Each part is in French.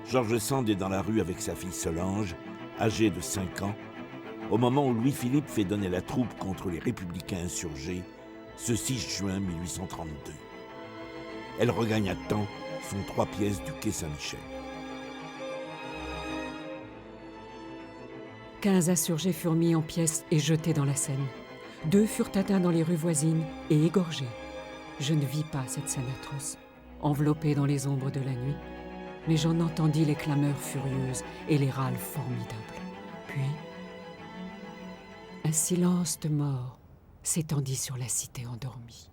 George Sand est dans la rue avec sa fille Solange, âgée de 5 ans, au moment où Louis-Philippe fait donner la troupe contre les républicains insurgés, ce 6 juin 1832. Elle regagne à temps son 3 pièces du quai Saint-Michel. 15 insurgés furent mis en pièces et jetés dans la Seine. 2 furent atteints dans les rues voisines et égorgés. Je ne vis pas cette scène atroce, enveloppée dans les ombres de la nuit, mais j'en entendis les clameurs furieuses et les râles formidables. Puis, un silence de mort s'étendit sur la cité endormie.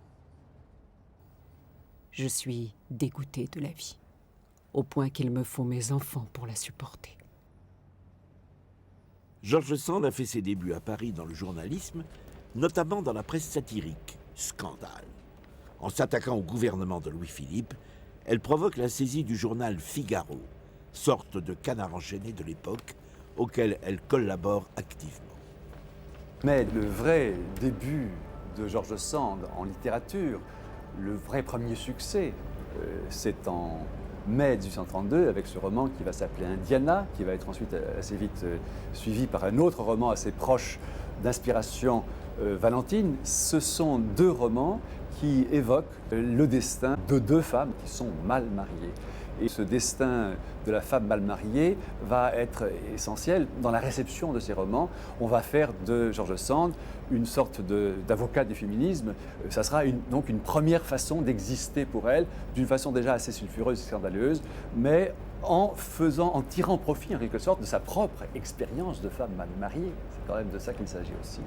Je suis dégoûtée de la vie, au point qu'il me faut mes enfants pour la supporter. George Sand a fait ses débuts à Paris dans le journalisme, notamment dans la presse satirique, Scandale. En s'attaquant au gouvernement de Louis-Philippe, elle provoque la saisie du journal Figaro, sorte de canard enchaîné de l'époque, auquel elle collabore activement. Mais le vrai début de George Sand en littérature, le vrai premier succès, c'est en mai 1832 avec ce roman qui va s'appeler Indiana, qui va être ensuite assez vite suivi par un autre roman assez proche d'inspiration valentine. Ce sont 2 romans qui évoquent le destin de 2 femmes qui sont mal mariées. Et ce destin de la femme mal mariée va être essentiel dans la réception de ces romans. On va faire de George Sand une sorte d'avocat du féminisme. Ça sera donc une première façon d'exister pour elle, d'une façon déjà assez sulfureuse et scandaleuse, mais en tirant profit en quelque sorte de sa propre expérience de femme mal mariée. C'est quand même de ça qu'il s'agit aussi.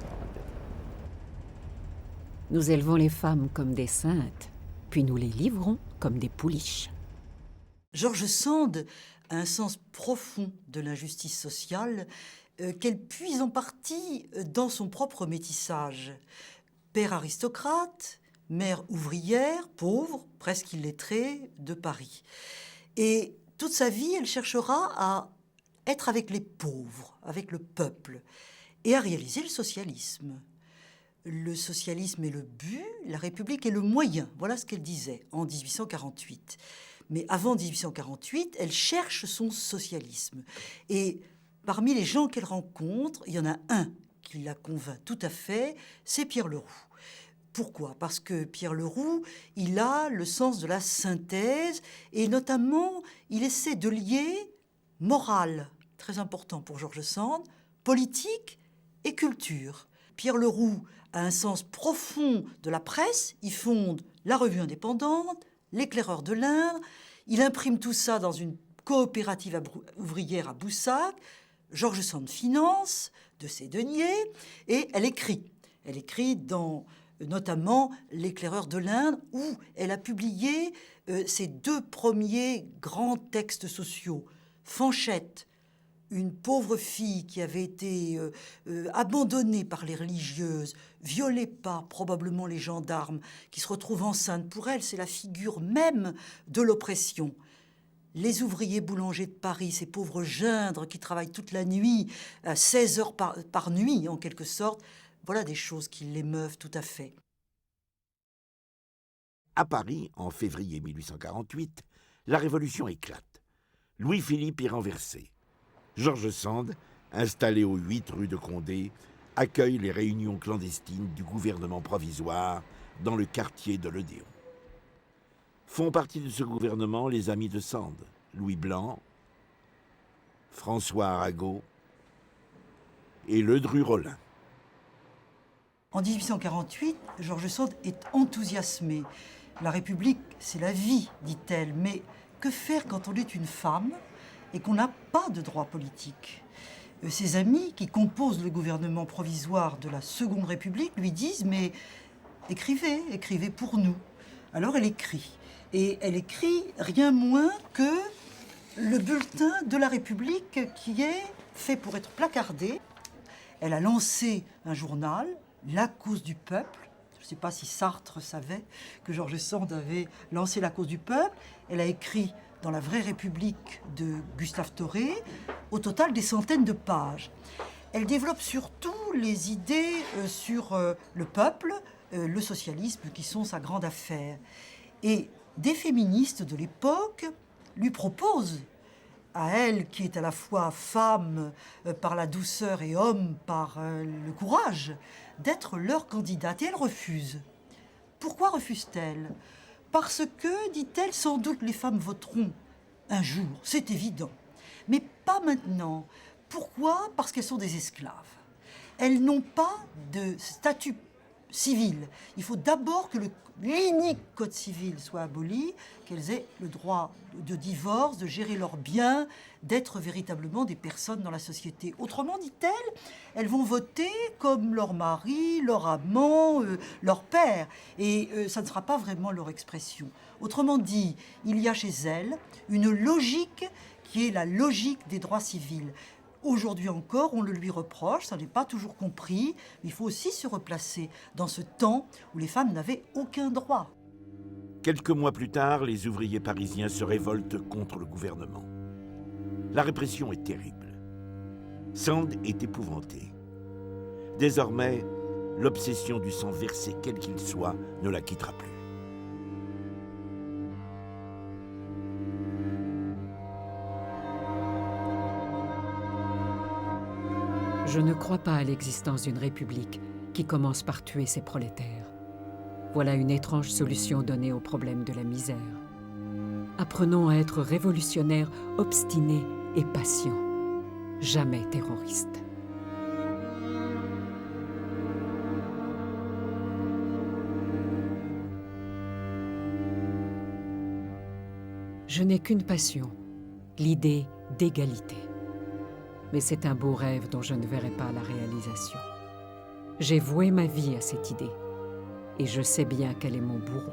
Nous élevons les femmes comme des saintes, puis nous les livrons comme des pouliches. George Sand a un sens profond de l'injustice sociale qu'elle puise en partie dans son propre métissage. Père aristocrate, mère ouvrière, pauvre, presque illettrée, de Paris. Et toute sa vie, elle cherchera à être avec les pauvres, avec le peuple, et à réaliser le socialisme. Le socialisme est le but, la République est le moyen. Voilà ce qu'elle disait en 1848. Mais avant 1848, elle cherche son socialisme. Et parmi les gens qu'elle rencontre, il y en a un qui la convainc tout à fait, c'est Pierre Leroux. Pourquoi ? Parce que Pierre Leroux, il a le sens de la synthèse et notamment, il essaie de lier morale, très important pour George Sand, politique et culture. Pierre Leroux a un sens profond de la presse, il fonde la Revue indépendante, l'Éclaireur de l'Indre, il imprime tout ça dans une coopérative ouvrière à Boussac, George Sand finance de ses deniers, et elle écrit. Elle écrit dans notamment l'Éclaireur de l'Indre, où elle a publié ses 2 premiers grands textes sociaux. Fanchette, une pauvre fille qui avait été abandonnée par les religieuses, violée par probablement les gendarmes, qui se retrouve enceinte. Pour elle, c'est la figure même de l'oppression. Les ouvriers boulangers de Paris, ces pauvres geindres qui travaillent toute la nuit, 16 heures par nuit en quelque sorte, voilà des choses qui l'émeuvent tout à fait. À Paris, en février 1848, la Révolution éclate. Louis-Philippe est renversé. George Sand, installé aux 8 rue de Condé, accueille les réunions clandestines du gouvernement provisoire dans le quartier de l'Odéon. Font partie de ce gouvernement les amis de Sand, Louis Blanc, François Arago et Ledru-Rollin. En 1848, George Sand est enthousiasmée. La République, c'est la vie, dit-elle, mais que faire quand on est une femme et qu'on n'a pas de droit politique ? Ses amis qui composent le gouvernement provisoire de la Seconde République lui disent « mais écrivez pour nous ». Alors elle écrit. Et elle écrit rien moins que le bulletin de la République qui est fait pour être placardé. Elle a lancé un journal, La Cause du Peuple. Je ne sais pas si Sartre savait que George Sand avait lancé La Cause du Peuple. Elle a écrit dans La Vraie République de Gustave Thoré, au total des centaines de pages. Elle développe surtout les idées sur le peuple, le socialisme, qui sont sa grande affaire. Et des féministes de l'époque lui proposent à elle qui est à la fois femme par la douceur et homme par le courage, d'être leur candidate. Et elle refuse. Pourquoi refuse-t-elle? Parce que, dit-elle, sans doute les femmes voteront un jour, c'est évident. Mais pas maintenant. Pourquoi? Parce qu'elles sont des esclaves. Elles n'ont pas de statut civil. Il faut d'abord que l'unique code civil soit aboli, qu'elles aient le droit de divorce, de gérer leurs biens, d'être véritablement des personnes dans la société. Autrement, dit-elle, elles vont voter comme leur mari, leur amant, leur père. Et ça ne sera pas vraiment leur expression. Autrement dit, il y a chez elles une logique qui est la logique des droits civils. Aujourd'hui encore, on le lui reproche, ça n'est pas toujours compris, mais il faut aussi se replacer dans ce temps où les femmes n'avaient aucun droit. Quelques mois plus tard, les ouvriers parisiens se révoltent contre le gouvernement. La répression est terrible. Sand est épouvanté. Désormais, l'obsession du sang versé, quel qu'il soit, ne la quittera plus. Je ne crois pas à l'existence d'une république qui commence par tuer ses prolétaires. Voilà une étrange solution donnée au problème de la misère. Apprenons à être révolutionnaires, obstinés et patients, jamais terroristes. Je n'ai qu'une passion, l'idée d'égalité. Mais c'est un beau rêve dont je ne verrai pas la réalisation. J'ai voué ma vie à cette idée, et je sais bien qu'elle est mon bourreau.